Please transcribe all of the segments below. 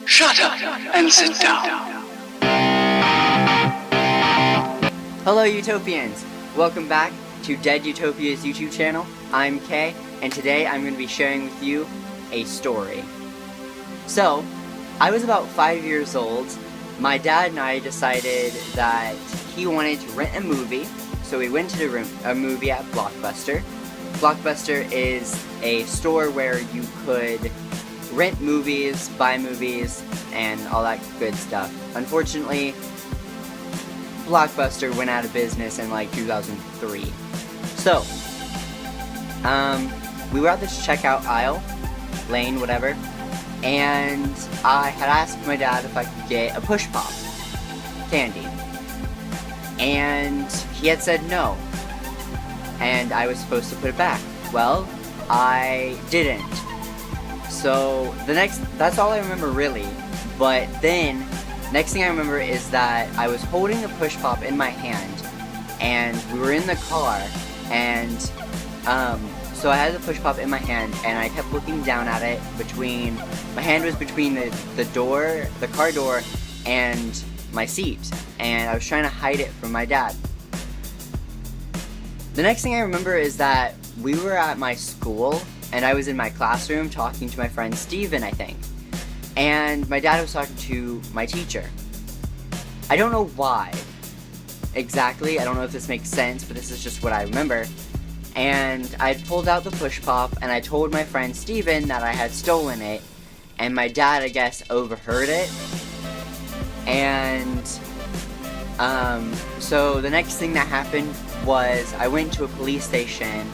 Shut up and sit down. Hello Utopians! Welcome back to Dead Utopia's YouTube channel. I'm Kay, and today I'm going to be sharing with you a story. So, I was about 5 years old. My dad and I decided that he wanted to rent a movie, so we went to a movie at Blockbuster. Blockbuster is a store where you could rent movies, buy movies, and all that good stuff. Unfortunately, Blockbuster went out of business in like 2003. So, we were at this checkout aisle, lane, whatever, and I had asked my dad if I could get a Push Pop candy. And he had said no. And I was supposed to put it back. Well, I didn't. So, that's all I remember really. But then, next thing I remember is that I was holding the Push Pop in my hand, and we were in the car, and, so I had the Push Pop in my hand, and I kept looking down at it my hand was between the car door, and my seat, and I was trying to hide it from my dad. The next thing I remember is that we were at my school, and I was in my classroom talking to my friend Steven, I think. And my dad was talking to my teacher. I don't know why exactly, I don't know if this makes sense, but this is just what I remember. And I pulled out the Push Pop, and I told my friend Steven that I had stolen it, and my dad, I guess, overheard it. And, so the next thing that happened was I went to a police station,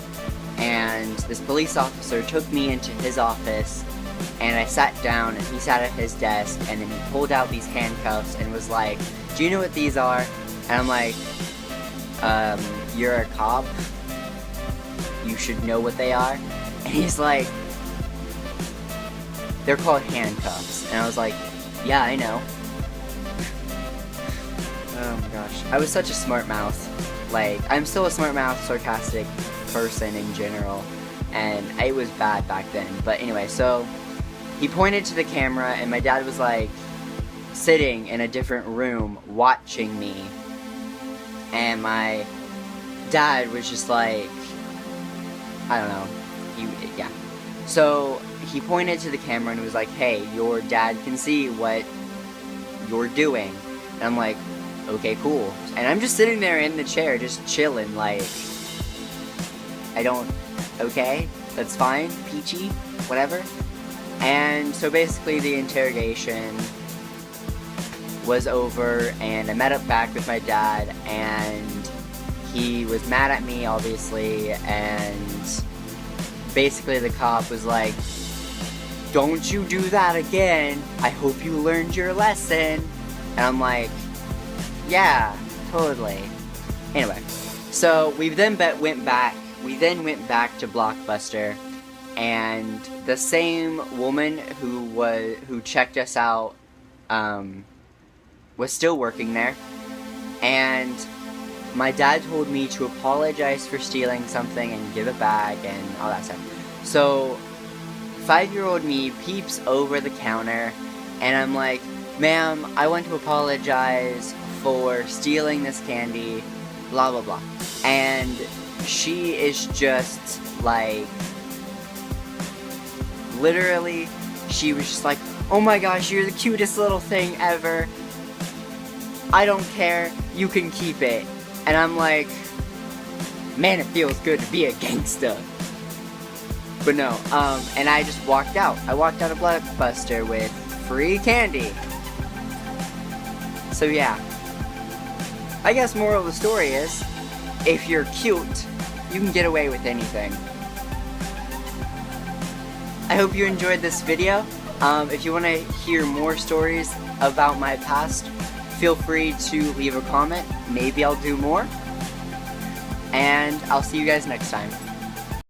and this police officer took me into his office, and I sat down, and he sat at his desk, and then he pulled out these handcuffs and was like, "Do you know what these are?" And I'm like, "You're a cop. You should know what they are." And he's like, "They're called handcuffs." And I was like, "Yeah, I know." Oh my gosh. I was such a smart mouth. Like, I'm still a smart mouth, sarcastic person in general. And it was bad back then. But anyway, so he pointed to the camera, and my dad was like sitting in a different room watching me. And my dad was just like, I don't know. Yeah. So he pointed to the camera and was like, "Hey, your dad can see what you're doing." And I'm like, "Okay, cool." And I'm just sitting there in the chair, just chilling, like, okay, that's fine, peachy, whatever. And so basically the interrogation was over, and I met up back with my dad, and he was mad at me, obviously, and basically the cop was like, "Don't you do that again. I hope you learned your lesson." And I'm like, "Yeah, totally." Anyway, so we then went back to Blockbuster, and the same woman who checked us out was still working there, and my dad told me to apologize for stealing something and give it back and all that stuff. So 5-year-old me peeps over the counter, and I'm like, "Ma'am, I want to apologize for stealing this candy, blah blah blah." And she is just like, literally, she was just like, "Oh my gosh, you're the cutest little thing ever. I don't care, you can keep it." And I'm like, man, it feels good to be a gangsta. But no, and I just walked out. I walked out of Blockbuster with free candy. So yeah. I guess moral of the story is, if you're cute, you can get away with anything. I hope you enjoyed this video. If you want to hear more stories about my past, feel free to leave a comment. Maybe I'll do more. And I'll see you guys next time.